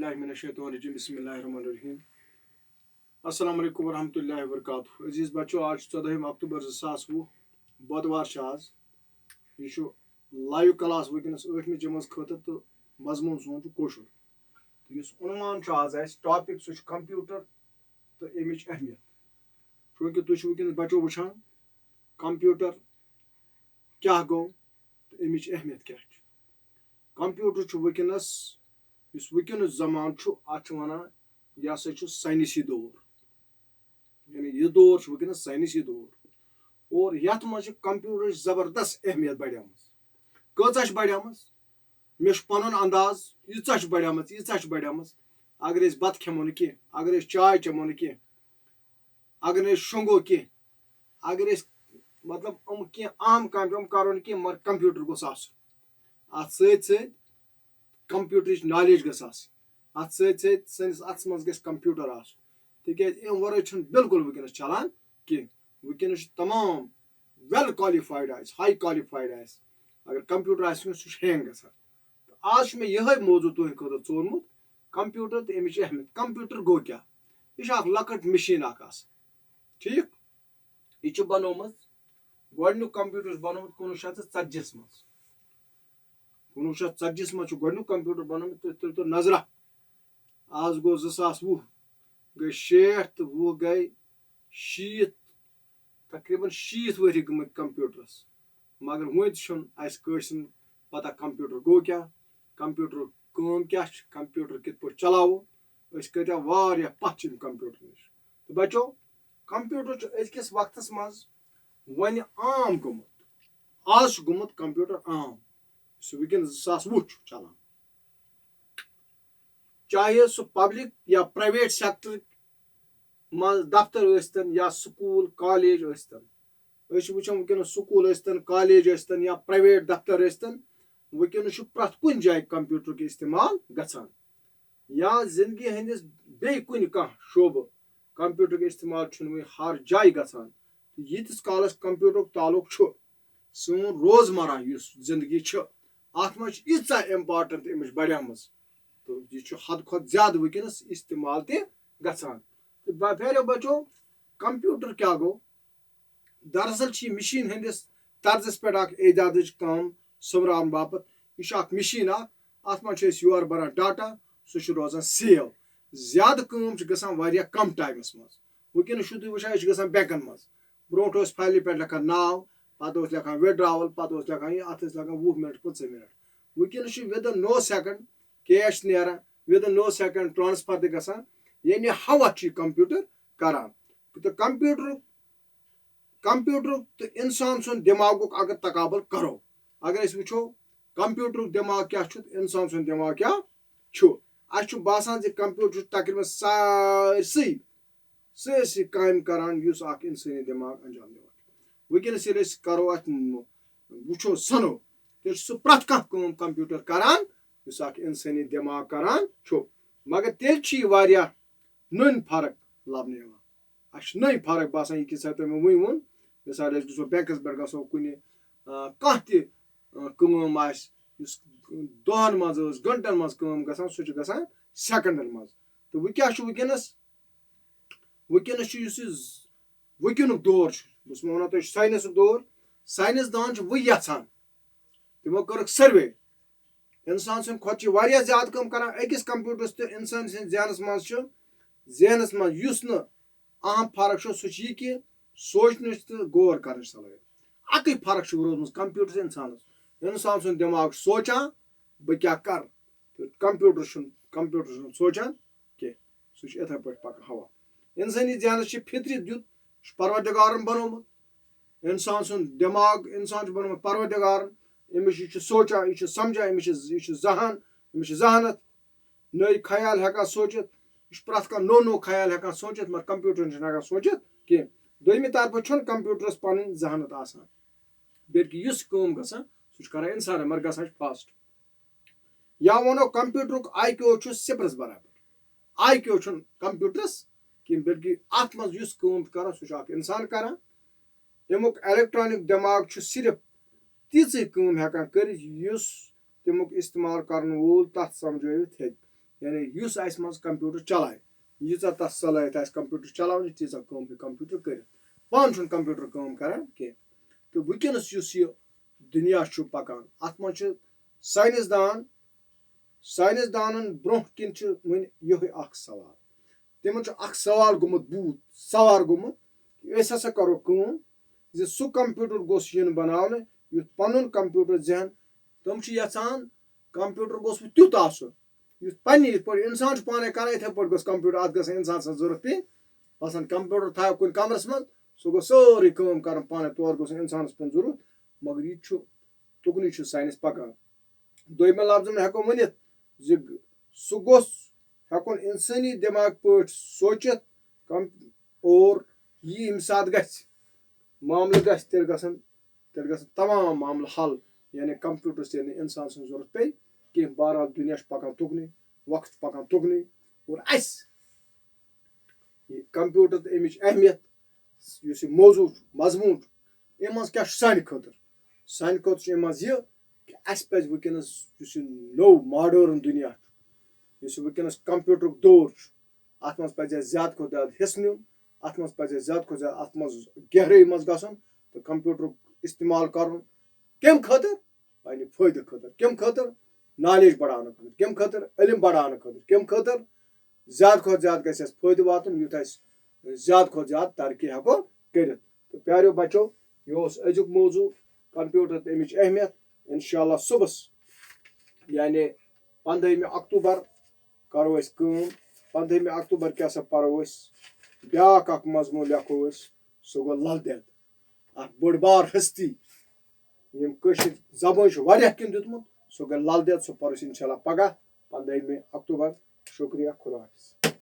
बिल्लाहि मिनश्शैतानिर्रजीम बिस्मिल्लाहिर्रहमानिर्रहीम अस्सलाम वालेकुम वरहमतुल्लाहि वबरकातुहू अजीज बच्चों आज 14 अक्टूबर 2020 बुधवार आज यह लाइव क्लास वनस 8वीं जमात खतर तो मजमून सोन कोशुर तो उनवान आज टॉपिक सह कंप्यूटर तो अमिच अहमियत चूँकि तुम वनस बच्चों वुचान कंप्यूटर क्या गो तो अमिच अहमियत क्या कंप्यूटर वनस वनक जमान अत वन यह साइंसी दौर यानी यह दौर वनस साइंसी दौर और ये मज कंप्यूटर जबरदस्त अहमियत बढ़ कच बढ़ मे पन अंदाज यीचा बढ़ अगर बत खेमो न कह अगर चाय चमो न कह अगर शोंगो कह अगर मतलब कह अहम काम करो न कह मगर कंप्यूटर गोस अत सत कंप्यूटर नॉलेज गस अत सस अत्स मज गस कंप्यूटर तिकाज अम वर बिल्कुल वनस चलान कह वनस तमाम वेल क्वालिफाइड हाई क्वालिफाइड अगर कंप्यूटर सह हैंग ग आज मे यह मौजू तुम खुद चोरमुत कंप्यूटर तो अमिच अहमियत कंप्यूटर गो क्या यह लकट मशीन ठीक यह बनोम गोडनुक कंप्यूटर बनोमुत 1940 मज 1940 मज गोडनुक कंप्यूटर बनोमुत तो नजरा आज गो 2020 गई 60 तो 20 गई 70 तकरीबन 70 वरी गमत कंप्यूटरस मगर वन पता कंप्यूटर गो क्या कंप्यूटर काम क्या कंप्यूटर कित पे चलावो कत्या वारिया पथ कंप्यूटर नश तो बच्चों कंप्यूटर अजकिस वक्तस मज वन आम गोमुत आज गोमुत कंप्यूटर आम वनस 2020 चलान चाहे सह पब्लिक या प्राइवेट सेक्टर मज दफ्तर यस्तन या स्कूल कॉलेज यस्तन वुचान वनस स्कूल यस्तन कॉलेज यस्तन या प्राइवेट दफ्तर यस्तन वनस प्रथ कुन जाय कंप्यूटर के इस्तेमाल गछान या जिंदगी हंदिस बे कुन कह शोब कंप्यूटर के इस्तेमाल हर जाय गछान यीतिस कालस कंप्यूटर ताल्लुक सोन रोजमर्रा जिंदगी अत मज ईचा इम्पार्टेंट अमिच बढ़ियामज तो यह हद खुद ज्यादा वनस इस्तेमाल ते गछान प्यारो बच्चों कंप्यूटर क्या गो दरअसल मशीन हंदिस तर्जस पे एजाद काम सवरान बापत यह मशीन अत मज योर बरान डाटा सह रोजान सेव ज्यादा काम गसान वारिया कम टाइमस मज वनस तुम वुचान गसान बैंकन मज ब्रोट फाइल पे लिखान नाव पत लिखान विड्रावल पत लिखान अत लगान 20 मिनट 15 मिनट वनस विदिन नो सेकंड कैश नेरान विदिन नो सेकंड ट्रांसफर ते गसान यानी हवा कंप्यूटर करान तो कंप्यूटर तो इंसान सुन दिमागुक अगर तकाबल करो अगर वो कंप्यूटर दिमाग क्या इंसान सुन दिमाग क्या अस बासान कंप्यूटर तकरीबन सारसी काम करान इंसानी दिमाग अंजाम दिवान वनस करो अत वो सनो तेल सह प्रथ कह कंप्यूटर करान इंसानी दिमाग करान मगर तेल वारिया नन फर्क लबन नई फर्क बासान यह किस मे वो वोन मिसाल गो बैंकस पे गो कुन कह तम दोहन मज गंटन मज गसान सह गसान सेकंडन मज तो वो क्या वनस वुनुक दौर बस वनो तुम साइंस दौर साइंसदान वो यहान तमो कर सर्वे इंसान सद खुद ज्यादा कम कर अकिस कंप्यूटरस तो इंसान जहनस मज अहम फर्क सह यह सोचन तो गौर कर सलाहियत अक फर्क रोजम कंप्यूटर इंसान सुन दिमाग सोचान बह क्या कर तो कंप्यूटर सोचान कह सह इथे पे पक हवा इंसानी जहनस फितरी दुत परवरदिगारन बनोमुत इंसान सुन दिमाग इंसान बनोमुत परवरदिगारन अमिश सोचान यह समझान अमिश जहान अमिश जहानत नई ख्याल हेकान सोचित यह प्रथ कह नो ख्याल हेकान सोचित मगर कंप्यूटर हेकान सोचित कह दोयमी तरफ कंप्यूटरस पन जहानत आसान बल्कि काम गसान सह कर इंसान मगर गसान फास्ट या वनो कंप्यूटर IQ 0 बराबर IQ कंप्यूटरस कह बल्कि अत मज काम कर सह इंसान कर अमुक इलेक्ट्रॉनिक दिमाग सिर्फ तीच काम हेकान कर तमुक इस्तेमाल कर वोल तथ समझवित हे यानी युस आइस मज कंप्यूटर चलाए यीचा तस सलाहियत आइस कंप्यूटर चलावन तीचा काम हे कंप्यूटर कर पान छुन कंप्यूटर काम करान के तो वुनकस युस ये दुनिया छु पकान अत मज साइंसदानन ब्रोह किन छु वन यही अख सवाल तिमन छु अख सवाल गुमुत बूत सवार गुमुत अस हसा करो काम जे सु कंप्यूटर गोस यन बनावने युथ पनुन कंप्यूटर जहन तम छु यचान कंप्यूटर गोस त्युत आसुन युथ पन्नी इत पर इंसान पाने कर इथे पर गोस कंप्यूटर अत गस इंसान स जरूरत पे बसन कंप्यूटर था कुन कमरस मज सो गो सारी काम कर पाने तौर गोस इंसान पे जरूरत मगर ये छु तुकनी छु साइंस पकान दोयम लफ्ज में हेको वनित जे सु गोस हेकुन इंसानी दिमाग पट सोचित कम और ये इम साथ गस मामले गस तेल गसन तमाम मामले हल यानी कंप्यूटर से इंसान सं जरूरत पे कि बहरहाल दुनिया पकान तुकनी वक्त पकान तुकनी और अस ये कंप्यूटर तो अमिच अहमियत युस ये मौजू मजमून अम मज क्या सान खतर अम मज ये कि अस पज वुनकस युस नो मॉडर्न दुनिया युस वुनकस कंप्यूटर दौर अत मज पज ज्यादा खो ज्यादा हिस्स नुन अत मज पज ज्यादा खो ज्यादा अत मज गहराई मज गसन तो कंप्यूटर इस्तेमाल करन कम खतर पन्ने फायदे खतर कम खतर नॉलेज बढ़ाने खतर कम खतर इल्म बढ़ाने खतर कम खतर ज्यादा खो ज्यादा गस फायदे वातन युथ अस ज्यादा खो ज्यादा तरक्की हेको करित तो प्यारो बच्चो यह अजुक मौजू कंप्यूटर तो अमिच अहमियत इंशाल्लाह सुबह यानी 15 अक्टूबर करो 15 अक्टूबर क्या परो ब्याक मजमून लेखो सो गो लल देद बड़ बार हस्ती यम जबान किन दितमुत सो गो लल देद सो परो इंशाल्लाह पगह 15 अक्टूबर शुक्रिया खुदा हाफिज।